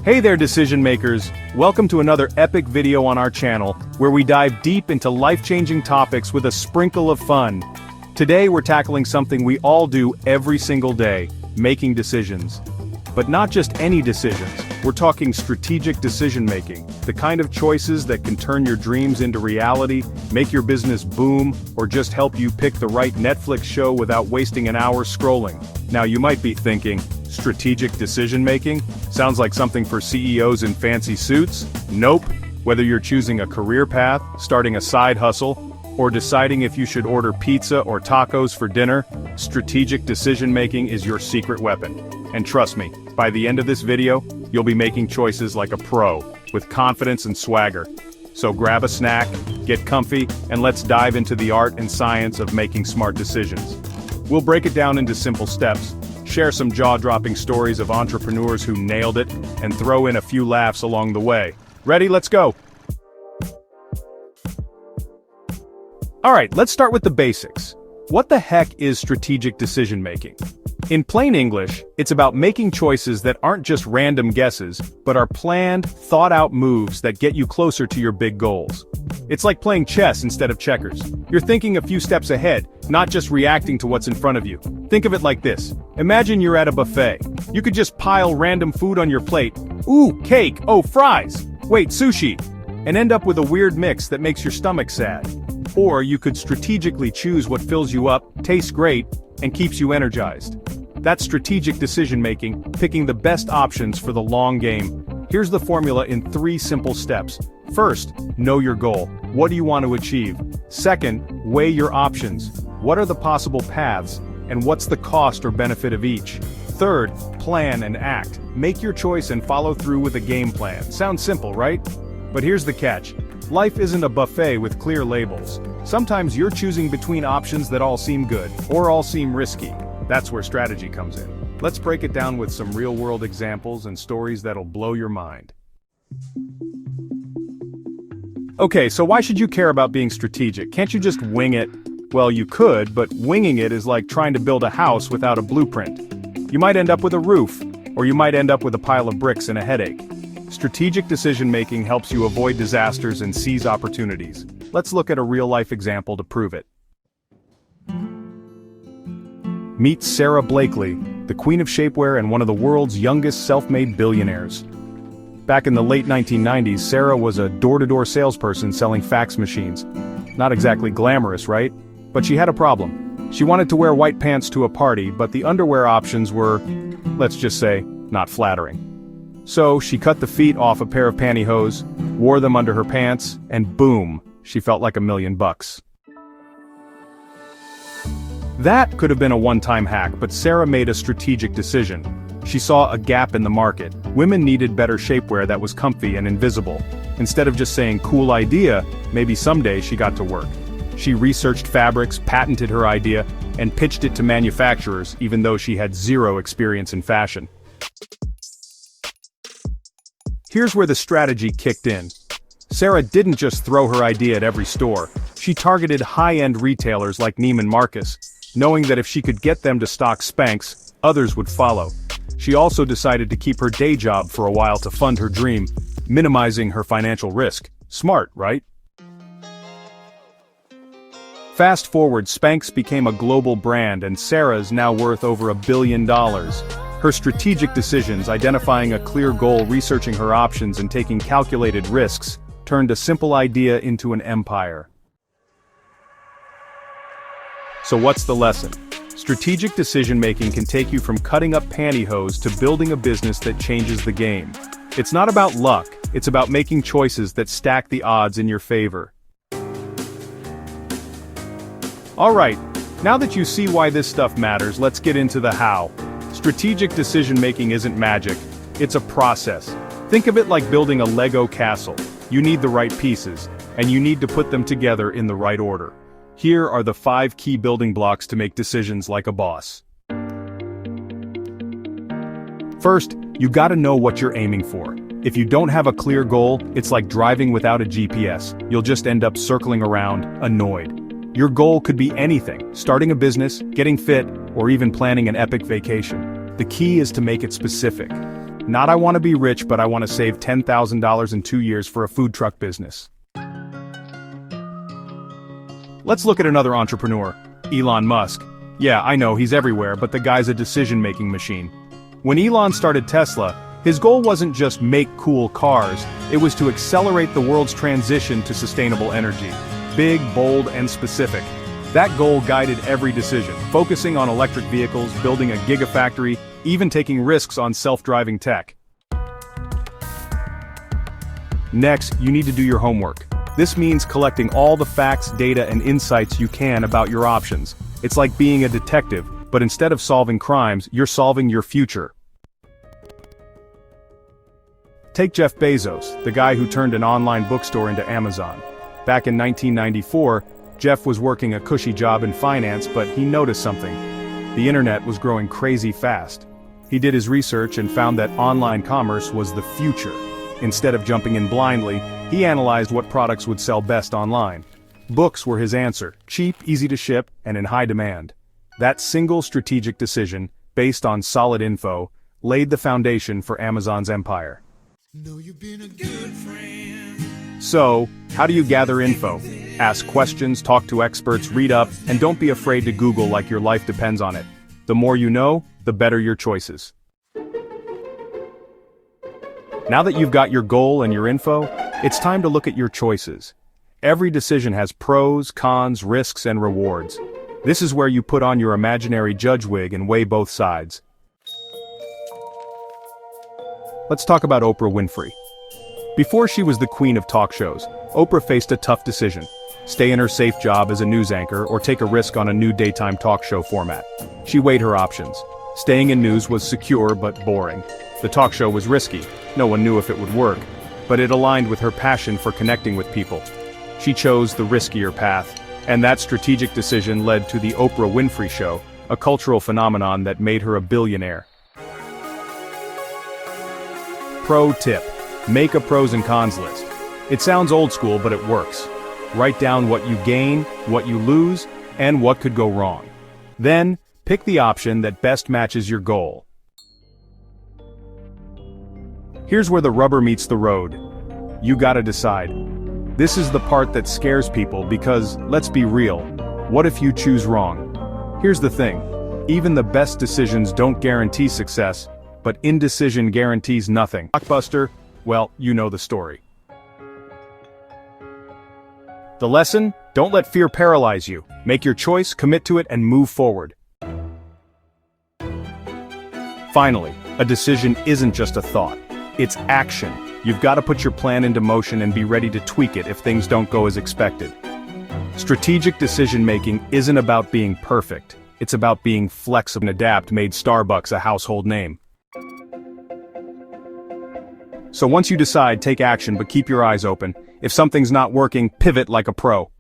Hey there, decision makers! Welcome to another epic video on our channel, where we dive deep into life-changing topics with a sprinkle of fun. Today we're tackling something we all do every single day, making decisions. But not just any decisions, we're talking strategic decision-making, the kind of choices that can turn your dreams into reality, make your business boom, or just help you pick the right Netflix show without wasting an hour scrolling. Now you might be thinking, strategic decision-making? Sounds like something for CEOs in fancy suits? Nope. Whether you're choosing a career path, starting a side hustle, or deciding if you should order pizza or tacos for dinner, strategic decision-making is your secret weapon. And trust me, by the end of this video, you'll be making choices like a pro, with confidence and swagger. So grab a snack, get comfy, and let's dive into the art and science of making smart decisions. We'll break it down into simple steps, share some jaw-dropping stories of entrepreneurs who nailed it, and throw in a few laughs along the way. Ready? Let's go! Alright, let's start with the basics. What the heck is strategic decision-making? In plain English, it's about making choices that aren't just random guesses, but are planned, thought-out moves that get you closer to your big goals. It's like playing chess instead of checkers. You're thinking a few steps ahead, not just reacting to what's in front of you. Think of it like this. Imagine you're at a buffet. You could just pile random food on your plate. Ooh, cake, oh, fries, wait, sushi, and end up with a weird mix that makes your stomach sad. Or you could strategically choose what fills you up, tastes great, and keeps you energized. That's strategic decision-making, picking the best options for the long game. Here's the formula in 3 simple steps. First, know your goal. What do you want to achieve? Second, weigh your options. What are the possible paths, and what's the cost or benefit of each? Third, plan and act. Make your choice and follow through with a game plan. Sounds simple, right? But here's the catch. Life isn't a buffet with clear labels. Sometimes you're choosing between options that all seem good, or all seem risky. That's where strategy comes in. Let's break it down with some real-world examples and stories that'll blow your mind. Okay, so why should you care about being strategic? Can't you just wing it? Well, you could, but winging it is like trying to build a house without a blueprint. You might end up with a roof, or you might end up with a pile of bricks and a headache. Strategic decision-making helps you avoid disasters and seize opportunities. Let's look at a real-life example to prove it. Meet Sarah Blakely, the queen of shapewear and one of the world's youngest self-made billionaires. Back in the late 1990s, Sarah was a door-to-door salesperson selling fax machines. Not exactly glamorous, right? But she had a problem. She wanted to wear white pants to a party, but the underwear options were, let's just say, not flattering. So she cut the feet off a pair of pantyhose, wore them under her pants, and boom, she felt like $1,000,000. That could have been a one-time hack, but Sarah made a strategic decision. She saw a gap in the market. Women needed better shapewear that was comfy and invisible. Instead of just saying, cool idea, maybe someday she got to work. She researched fabrics, patented her idea, and pitched it to manufacturers, even though she had zero experience in fashion. Here's where the strategy kicked in. Sarah didn't just throw her idea at every store. She targeted high-end retailers like Neiman Marcus, knowing that if she could get them to stock Spanx, others would follow. She also decided to keep her day job for a while to fund her dream, minimizing her financial risk. Smart, right? Fast forward, Spanx became a global brand, and Sarah's now worth over $1 billion. Her strategic decisions, identifying a clear goal, researching her options, and taking calculated risks, turned a simple idea into an empire. So what's the lesson? Strategic decision-making can take you from cutting up pantyhose to building a business that changes the game. It's not about luck, it's about making choices that stack the odds in your favor. Alright, now that you see why this stuff matters, let's get into the how. Strategic decision-making isn't magic, it's a process. Think of it like building a Lego castle. You need the right pieces, and you need to put them together in the right order. Here are the 5 key building blocks to make decisions like a boss. First, you gotta know what you're aiming for. If you don't have a clear goal, it's like driving without a GPS. You'll just end up circling around, annoyed. Your goal could be anything, starting a business, getting fit, or even planning an epic vacation. The key is to make it specific. Not I want to be rich, but I want to save $10,000 in 2 years for a food truck business. Let's look at another entrepreneur, Elon Musk. Yeah, I know he's everywhere, but the guy's a decision-making machine. When Elon started Tesla, his goal wasn't just make cool cars, it was to accelerate the world's transition to sustainable energy. Big, bold, and specific. That goal guided every decision, focusing on electric vehicles, building a gigafactory, even taking risks on self-driving tech. Next, you need to do your homework. This means collecting all the facts, data, and insights you can about your options. It's like being a detective, but instead of solving crimes, you're solving your future. Take Jeff Bezos, the guy who turned an online bookstore into Amazon. Back in 1994, Jeff was working a cushy job in finance, but he noticed something. The internet was growing crazy fast. He did his research and found that online commerce was the future. Instead of jumping in blindly, he analyzed what products would sell best online. Books were his answer, cheap, easy to ship, and in high demand. That single strategic decision, based on solid info, laid the foundation for Amazon's empire. Know you've been a good friend. So, how do you gather info? Ask questions, talk to experts, read up, and don't be afraid to Google like your life depends on it. The more you know, the better your choices. Now that you've got your goal and your info, it's time to look at your choices. Every decision has pros, cons, risks, and rewards. This is where you put on your imaginary judge wig and weigh both sides. Let's talk about Oprah Winfrey. Before she was the queen of talk shows, Oprah faced a tough decision. Stay in her safe job as a news anchor or take a risk on a new daytime talk show format. She weighed her options. Staying in news was secure but boring. The talk show was risky. No one knew if it would work, but it aligned with her passion for connecting with people. She chose the riskier path, and that strategic decision led to the Oprah Winfrey Show, a cultural phenomenon that made her a billionaire. Pro tip: make a pros and cons list. It sounds old school, but it works. Write down what you gain, what you lose, and what could go wrong. Then, pick the option that best matches your goal. Here's where the rubber meets the road. You gotta decide. This is the part that scares people because, let's be real, what if you choose wrong? Here's the thing. Even the best decisions don't guarantee success, but indecision guarantees nothing. Blockbuster, well, you know the story. The lesson? Don't let fear paralyze you. Make your choice, commit to it, and move forward. Finally, a decision isn't just a thought. It's action. You've got to put your plan into motion and be ready to tweak it if things don't go as expected. Strategic decision-making isn't about being perfect. It's about being flexible and adapt made Starbucks a household name. So once you decide, take action, but keep your eyes open. If something's not working, pivot like a pro.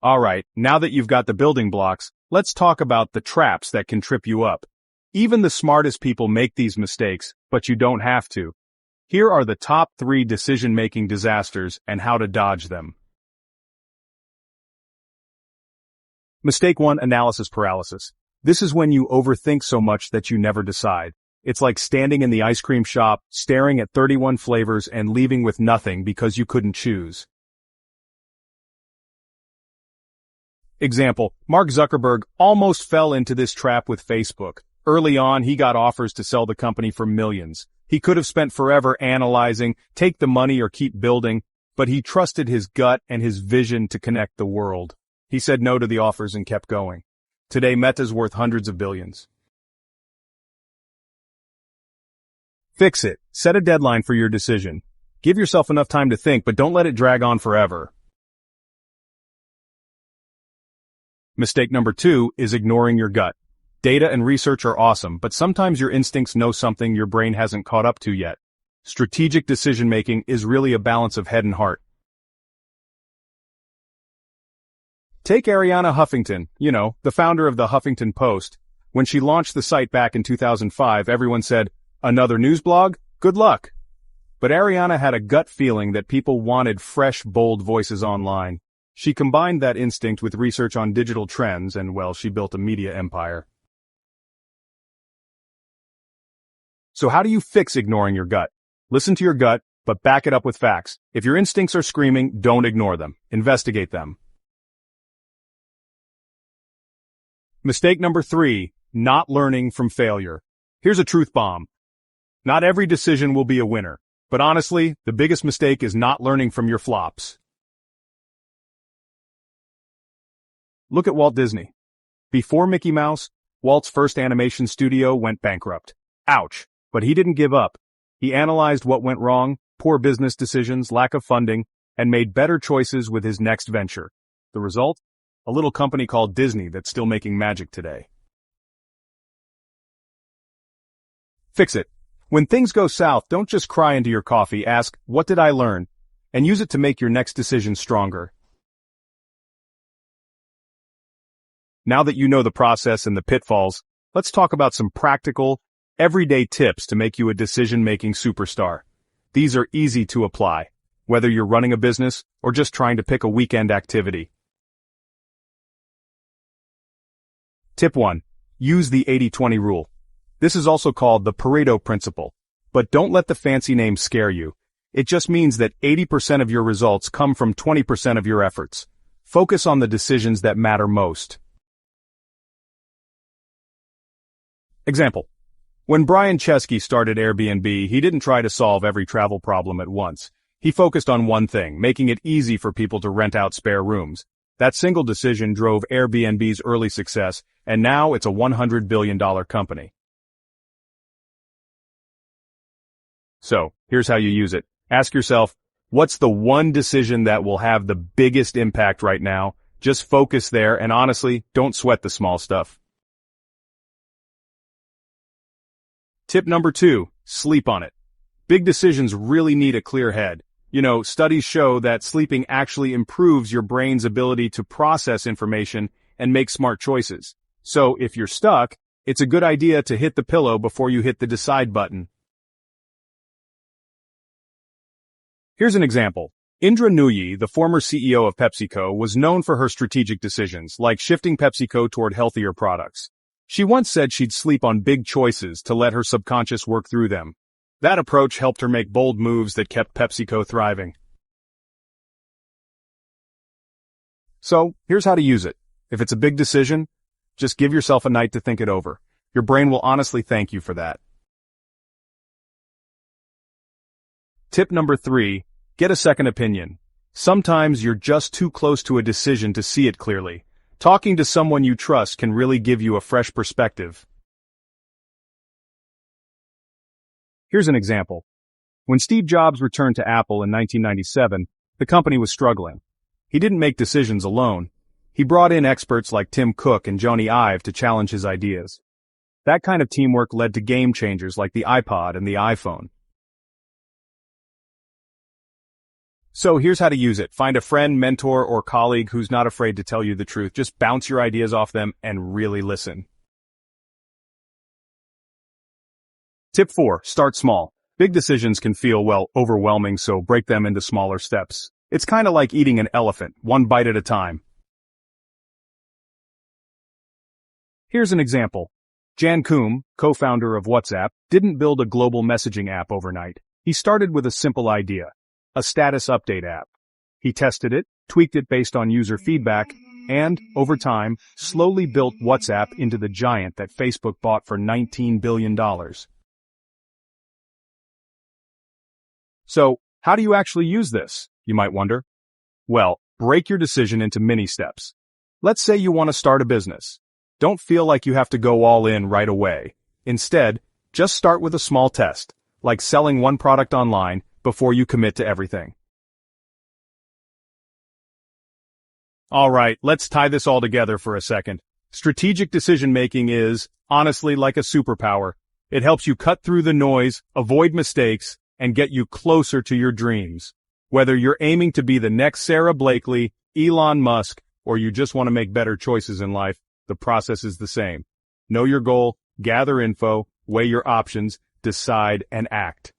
Alright, now that you've got the building blocks, let's talk about the traps that can trip you up. Even the smartest people make these mistakes, but you don't have to. Here are the top 3 decision-making disasters and how to dodge them. Mistake 1: analysis paralysis. This is when you overthink so much that you never decide. It's like standing in the ice cream shop, staring at 31 flavors and leaving with nothing because you couldn't choose. Example: Mark Zuckerberg almost fell into this trap with Facebook. Early on, he got offers to sell the company for millions. He could have spent forever analyzing, take the money or keep building, but he trusted his gut and his vision to connect the world. He said no to the offers and kept going. Today, Meta's worth hundreds of billions. Fix it. Set a deadline for your decision. Give yourself enough time to think, but don't let it drag on forever. Mistake number 2 is ignoring your gut. Data and research are awesome, but sometimes your instincts know something your brain hasn't caught up to yet. Strategic decision-making is really a balance of head and heart. Take Arianna Huffington, the founder of the Huffington Post. When she launched the site back in 2005, everyone said, "Another news blog? Good luck." But Arianna had a gut feeling that people wanted fresh, bold voices online. She combined that instinct with research on digital trends and, well, she built a media empire. So how do you fix ignoring your gut? Listen to your gut, but back it up with facts. If your instincts are screaming, don't ignore them. Investigate them. Mistake number 3, not learning from failure. Here's a truth bomb. Not every decision will be a winner, but honestly, the biggest mistake is not learning from your flops. Look at Walt Disney. Before Mickey Mouse, Walt's first animation studio went bankrupt. Ouch, but he didn't give up. He analyzed what went wrong, poor business decisions, lack of funding, and made better choices with his next venture. The result? A little company called Disney that's still making magic today. Fix it. When things go south, don't just cry into your coffee, ask, what did I learn? And use it to make your next decision stronger. Now that you know the process and the pitfalls, let's talk about some practical, everyday tips to make you a decision-making superstar. These are easy to apply, whether you're running a business or just trying to pick a weekend activity. Tip 1. Use the 80-20 rule. This is also called the Pareto principle. But don't let the fancy name scare you. It just means that 80% of your results come from 20% of your efforts. Focus on the decisions that matter most. Example. When Brian Chesky started Airbnb, he didn't try to solve every travel problem at once. He focused on one thing, making it easy for people to rent out spare rooms. That single decision drove Airbnb's early success, and now it's a $100 billion company. So, here's how you use it. Ask yourself, what's the one decision that will have the biggest impact right now? Just focus there, and honestly, don't sweat the small stuff. Tip number 2, sleep on it. Big decisions really need a clear head. Studies show that sleeping actually improves your brain's ability to process information and make smart choices. So, if you're stuck, it's a good idea to hit the pillow before you hit the decide button. Here's an example. Indra Nooyi, the former CEO of PepsiCo, was known for her strategic decisions, like shifting PepsiCo toward healthier products. She once said she'd sleep on big choices to let her subconscious work through them. That approach helped her make bold moves that kept PepsiCo thriving. So, here's how to use it. If it's a big decision, just give yourself a night to think it over. Your brain will honestly thank you for that. Tip number 3, get a second opinion. Sometimes you're just too close to a decision to see it clearly. Talking to someone you trust can really give you a fresh perspective. Here's an example. When Steve Jobs returned to Apple in 1997, the company was struggling. He didn't make decisions alone. He brought in experts like Tim Cook and Jony Ive to challenge his ideas. That kind of teamwork led to game changers like the iPod and the iPhone. So here's how to use it. Find a friend, mentor, or colleague who's not afraid to tell you the truth. Just bounce your ideas off them and really listen. Tip 4, start small. Big decisions can feel, overwhelming, so break them into smaller steps. It's kind of like eating an elephant, one bite at a time. Here's an example. Jan Koum, co-founder of WhatsApp, didn't build a global messaging app overnight. He started with a simple idea, a status update app. He tested it, tweaked it based on user feedback, and, over time, slowly built WhatsApp into the giant that Facebook bought for $19 billion. So, how do you actually use this, you might wonder? Well, break your decision into mini steps. Let's say you want to start a business. Don't feel like you have to go all in right away. Instead, just start with a small test, like selling one product online before you commit to everything. Alright, let's tie this all together for a second. Strategic decision-making is, honestly, like a superpower. It helps you cut through the noise, avoid mistakes, and get you closer to your dreams. Whether you're aiming to be the next Sarah Blakely, Elon Musk, or you just want to make better choices in life, the process is the same. Know your goal, gather info, weigh your options, decide, and act.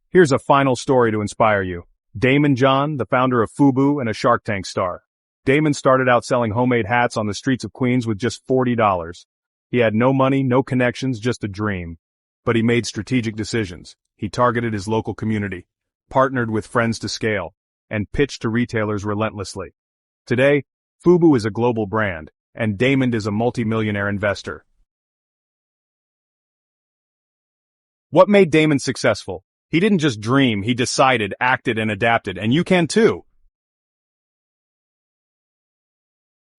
Here's a final story to inspire you. Damon John, the founder of Fubu and a Shark Tank star. Damon started out selling homemade hats on the streets of Queens with just $40. He had no money, no connections, just a dream. But he made strategic decisions. He targeted his local community, partnered with friends to scale, and pitched to retailers relentlessly. Today, Fubu is a global brand, and Damon is a multi-millionaire investor. What made Damon successful? He didn't just dream, he decided, acted, and adapted, and you can too.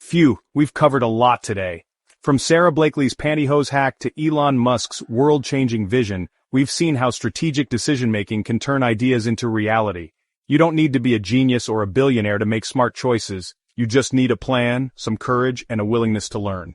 Phew, we've covered a lot today. From Sarah Blakely's pantyhose hack to Elon Musk's world-changing vision, we've seen how strategic decision-making can turn ideas into reality. You don't need to be a genius or a billionaire to make smart choices. You just need a plan, some courage, and a willingness to learn.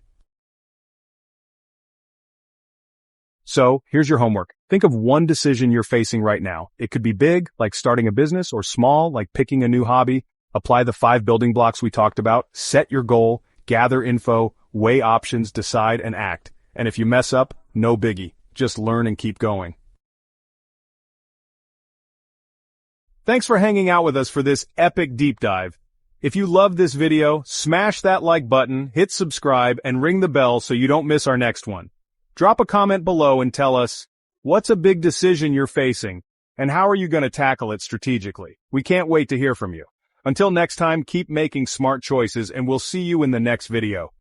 So, here's your homework. Think of one decision you're facing right now. It could be big, like starting a business, or small, like picking a new hobby. Apply the 5 building blocks we talked about. Set your goal, gather info, weigh options, decide, and act. And if you mess up, no biggie. Just learn and keep going. Thanks for hanging out with us for this epic deep dive. If you loved this video, smash that like button, hit subscribe, and ring the bell so you don't miss our next one. Drop a comment below and tell us, what's a big decision you're facing, and how are you going to tackle it strategically? We can't wait to hear from you. Until next time, keep making smart choices, and we'll see you in the next video.